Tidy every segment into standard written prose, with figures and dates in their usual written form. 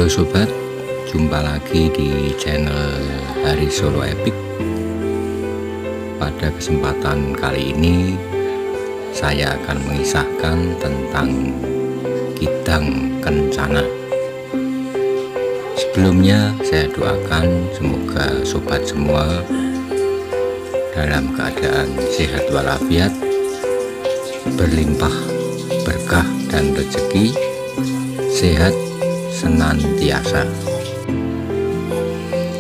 Halo sobat, jumpa lagi di channel Hari Solo Epic. Pada kesempatan kali ini saya akan mengisahkan tentang Kidang Kencana. Sebelumnya saya doakan semoga sobat semua dalam keadaan sehat walafiat, berlimpah berkah dan rezeki, sehat senantiasa.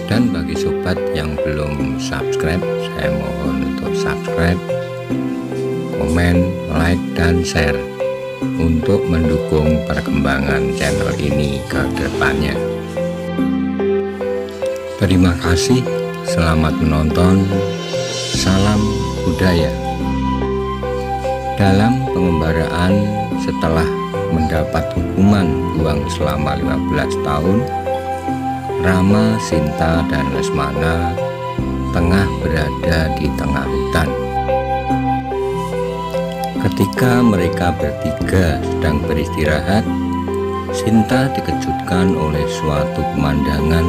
Dan bagi sobat yang belum subscribe, saya mohon untuk subscribe, komen, like, dan share untuk mendukung perkembangan channel ini ke depannya. Terima kasih, selamat menonton, salam budaya. Dalam pengembaraan setelah mendapat hukuman buang selama 15 tahun, Rama, Sinta, dan Lesmana tengah berada di tengah hutan. Ketika mereka bertiga sedang beristirahat, Sinta dikejutkan oleh suatu pemandangan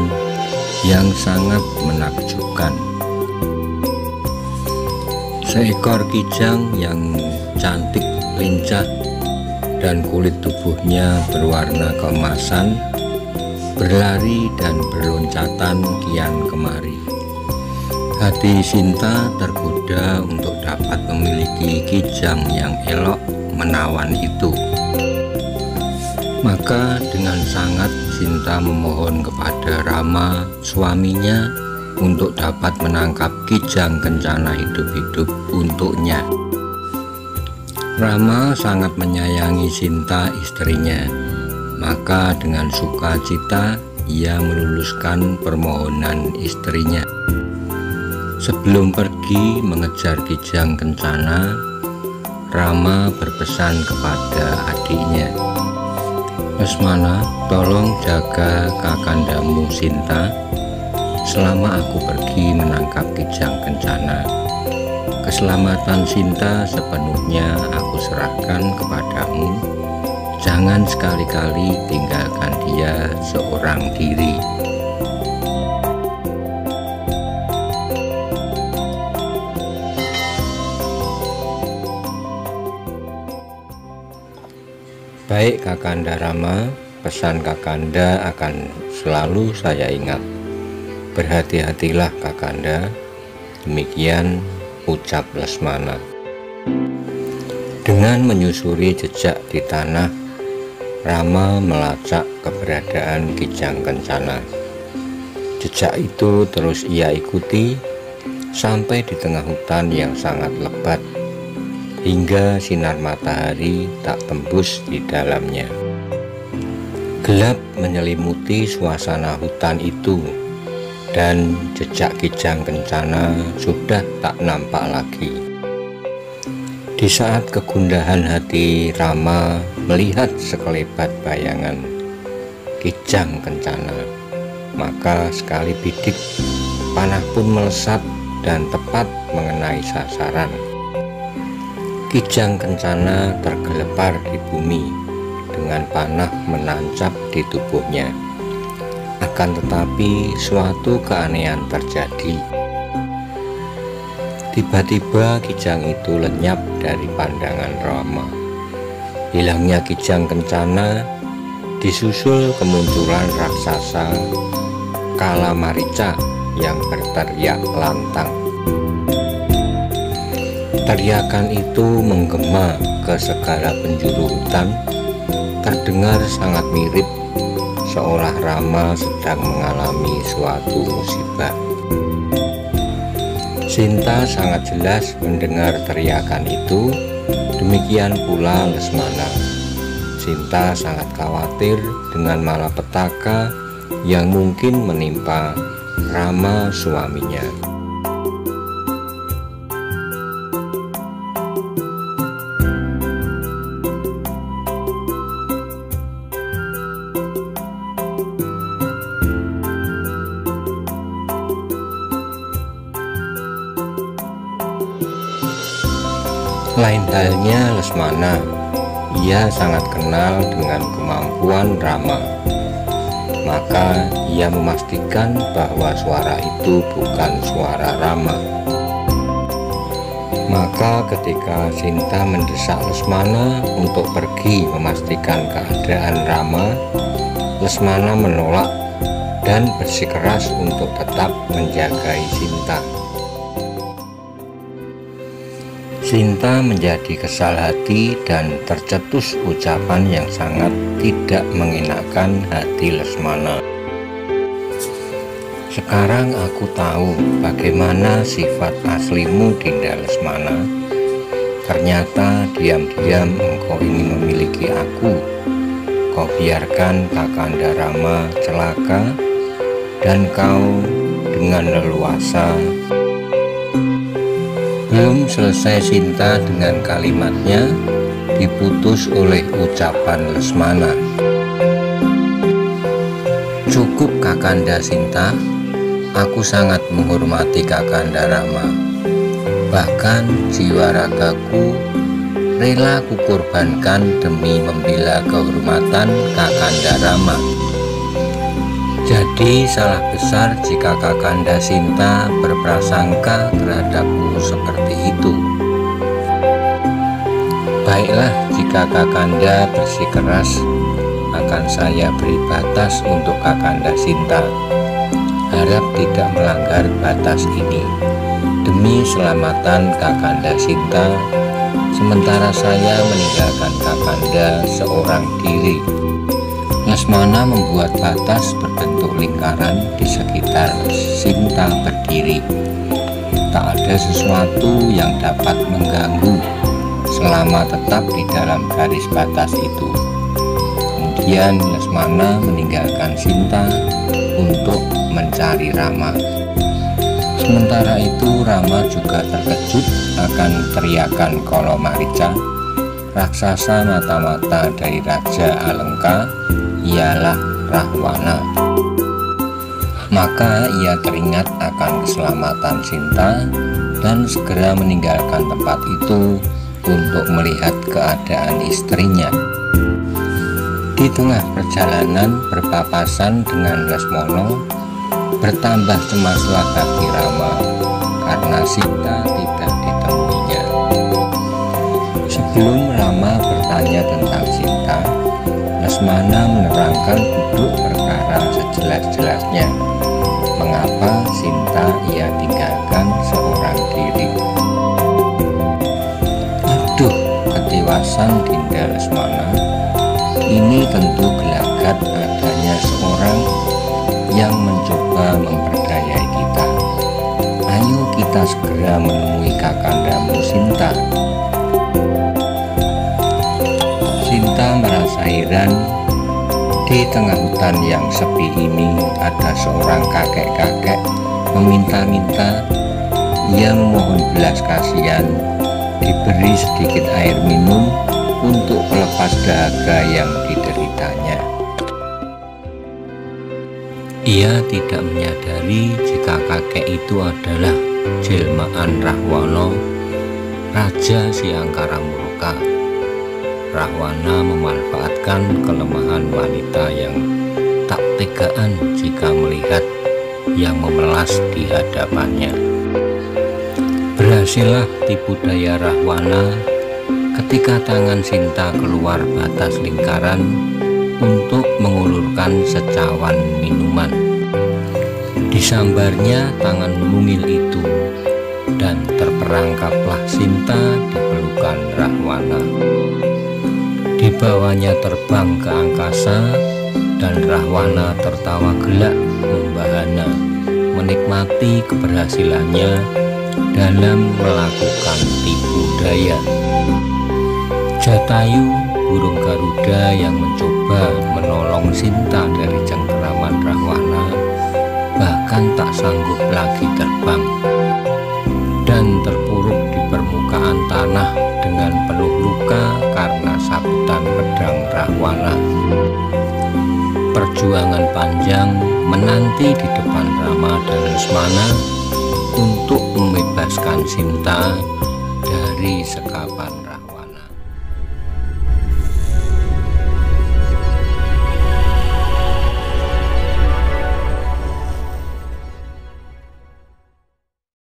yang sangat menakjubkan. Seekor kijang yang cantik, lincah, dan kulit tubuhnya berwarna keemasan berlari dan berloncatan kian kemari. Hati Sinta tergoda untuk dapat memiliki kijang yang elok menawan itu. Maka dengan sangat Sinta memohon kepada Rama, suaminya, untuk dapat menangkap kijang kencana hidup-hidup untuknya. Rama sangat menyayangi Sinta, istrinya, maka dengan sukacita ia meluluskan permohonan istrinya. Sebelum pergi mengejar kijang kencana, Rama berpesan kepada adiknya, "Lesmana, tolong jaga kakandamu Sinta selama aku pergi menangkap kijang kencana. Keselamatan Sinta sepenuhnya aku serahkan kepadamu. Jangan sekali-kali tinggalkan dia seorang diri." Baik Kakanda Rama, pesan Kakanda akan selalu saya ingat. Berhati-hatilah Kakanda. Demikian ucap Lesmana. Dengan menyusuri jejak di tanah, Rama melacak keberadaan kijang kencana. Jejak itu terus ia ikuti sampai di tengah hutan yang sangat lebat, hingga sinar matahari tak tembus di dalamnya. Gelap menyelimuti suasana hutan itu, dan jejak kijang kencana sudah tak nampak lagi. Di saat kegundahan hati Rama melihat sekelebat bayangan kijang kencana, maka sekali bidik panah pun melesat dan tepat mengenai sasaran. Kijang kencana tergelepar di bumi dengan panah menancap di tubuhnya. Akan tetapi suatu keanehan terjadi. Tiba-tiba kijang itu lenyap dari pandangan Rama. Hilangnya kijang kencana disusul kemunculan raksasa Kalamarica yang berteriak lantang. Teriakan itu menggema ke segala penjuru hutan, terdengar sangat mirip seolah Rama sedang mengalami suatu musibah. Sinta sangat jelas mendengar teriakan itu, demikian pula Lesmana. Sinta sangat khawatir dengan malapetaka yang mungkin menimpa Rama suaminya. Lain halnya Lesmana, ia sangat kenal dengan kemampuan Rama. Maka ia memastikan bahwa suara itu bukan suara Rama. Maka ketika Sinta mendesak Lesmana untuk pergi memastikan keadaan Rama, Lesmana menolak dan bersikeras untuk tetap menjagai Sinta. Sinta menjadi kesal hati dan tercetus ucapan yang sangat tidak mengenakan hati Lesmana. Sekarang aku tahu bagaimana sifat aslimu, Dinda Lesmana. Ternyata diam-diam engkau ingin memiliki aku. Kau biarkan Kakanda Rama celaka dan kau dengan leluasa. Belum selesai Sinta dengan kalimatnya, diputus oleh ucapan Lesmana. Cukup Kakanda Sinta, aku sangat menghormati Kakanda Rama. Bahkan jiwa ragaku rela kukorbankan demi membela kehormatan Kakanda Rama. Jadi salah besar jika Kakanda Sinta berprasangka terhadapku seperti itu. Baiklah, jika Kakanda bersikeras, akan saya beri batas untuk Kakanda Sinta. Harap tidak melanggar batas ini demi keselamatan Kakanda Sinta, sementara saya meninggalkan Kakanda seorang diri. Lesmana membuat batas berbentuk lingkaran di sekitar Sinta berdiri. Tak ada sesuatu yang dapat mengganggu selama tetap di dalam garis batas itu. Kemudian Lesmana meninggalkan Sinta untuk mencari Rama. Sementara itu Rama juga terkejut akan teriakan Kalomarica, raksasa mata-mata dari Raja Alengka, ialah Rahwana. Maka ia teringat akan keselamatan Sinta dan segera meninggalkan tempat itu untuk melihat keadaan istrinya. Di tengah perjalanan berpapasan dengan Lesmana, bertambah cemaslah hati Rama karena Sinta tidak ditemuinya. Sebelum Rama bertanya tentang Sinta, Lesmana menerangkan duduk perkara sejelas-jelasnya. Mengapa Sinta ia tinggalkan seorang diri. Aduh, ketiwasan Dinda Lesmana. Ini tentu gelagat adanya seorang yang mencoba memperdayai kita. Ayo kita segera menemui Kakandamu Sinta. Sinta merasa heran. Di tengah hutan yang sepi ini ada seorang kakek-kakek meminta-minta. Ia memohon belas kasihan diberi sedikit air minum untuk melepas dahaga yang dideritanya. Ia tidak menyadari jika kakek itu adalah jelmaan Rahwana, Raja Siangkara Murka. Rahwana memanfaatkan kelemahan wanita yang tak tegaan jika melihat yang memelas di hadapannya. Berhasillah tipu daya Rahwana ketika tangan Sinta keluar batas lingkaran untuk mengulurkan secawan minuman. Disambarnya tangan mungil itu dan terperangkaplah Sinta di pelukan Rahwana. Dibawanya terbang ke angkasa dan Rahwana tertawa gelak membahana menikmati keberhasilannya dalam melakukan tipu daya. Jatayu, burung Garuda yang mencoba menolong Sinta dari cengkeraman Rahwana, bahkan tak sanggup lagi terbang dan terpuruk di permukaan tanah dengan penuh luka karena sabetan pedang Rahwana. Perjuangan panjang menanti di depan Rama dan Lesmana untuk membebaskan Sinta dari sekapan